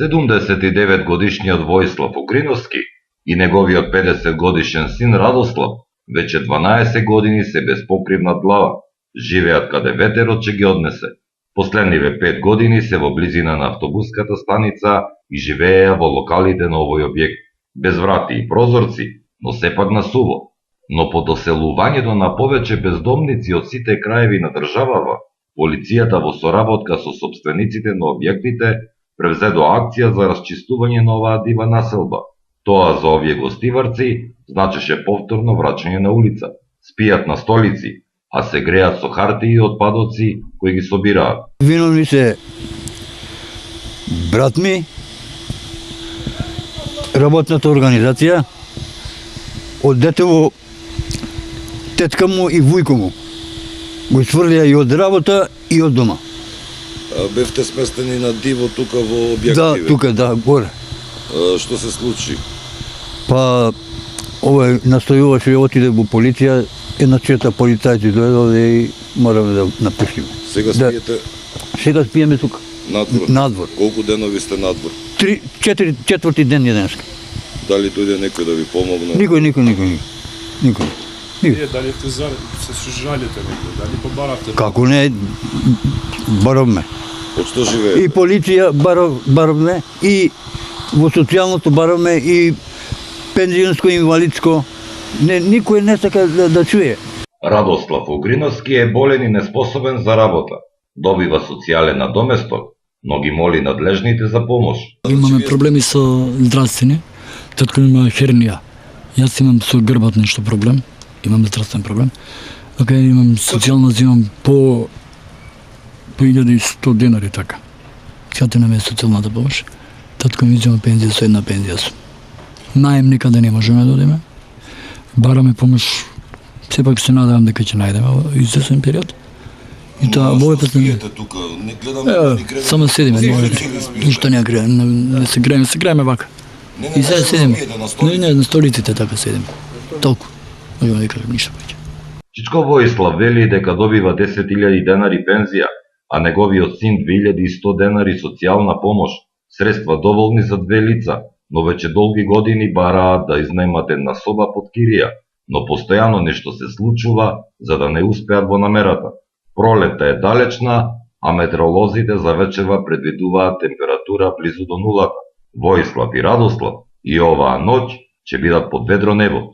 79 годишниот Воислав Угриновски и неговиот 50 годишен син Радослав веќе 12 години се без покривна глава, живеат каде ветерот ќе ги однесе. Последниве 5 години се во близина на автобуската станица и живееја во локалите на овој објект, без врати и прозорци, но сепак на суво. Но по доселувањето на повеќе бездомници од сите краеви на државава, полицијата во соработка со сопствениците на објектите превзедо акција за расчистување на оваа дива населба. Тоа за овие гостиварци значеше повторно враќање на улица. Спијат на столици, а се греат со хартии и отпадоци кои ги собираат. Виновни се брат ми, работната организација, од детево тетка му и вујко му. Го сврлија и од работа и од дома. Бевте сместени на диво тука во објективе? Да, тука, да, горе. Што се случи? Па, овој настојуваше да отиде во полиција, една чета полицајци дојдове и мораме да напуштиме. Сега спиете? Сега спиеме тука. Надвор? Надвор. Колку денови сте надвор? Четврти ден е денеска. Дали дојде некој да ви помогне? Никој. Вие дали се сужалите некој, дали побаравте? Како не, баравме. Од што живеете? И полиција баравме, и во социјалното баравме, и пензионско, инвалидско. Никој не сака да чуе. Радослав Угриновски е болен и неспособен за работа. Добива социјален надоместок, но ги моли надлежните за помош. Имаме проблеми со здравствени. Татко има хернија. Јас имам со грбот нешто проблем. Имам здравствен проблем. Така имам социјално взимам по 1100 денари така. Сега не ме социјалната помош. Татко ми взима пензија со една пензија сум. Наем никаде не можеме да одиме. Бараме помош. Сепак се надевам дека ќе најдеме во извесен период. И тоа во овој тука, не гледаме ни греме. Само седиме, ништо не греме, не се греме вака. И сега седиме. Не, на столиците така седиме. Толку. Можеме да кажем ништо повеќе. Чичко Воислав вели дека добива 10.000 денари пензија, а неговиот син 2.100 денари социјална помош, средства доволни за две лица, но веќе долги години бараат да изнајмат една соба под кирија, но постојано нешто се случува за да не успеат во намерата. Пролетта е далечна, а метеоролозите за вечерва предвидуваат температура близу до нулата. Воислав и Радослав и оваа ноќ ќе бидат под ведро небо.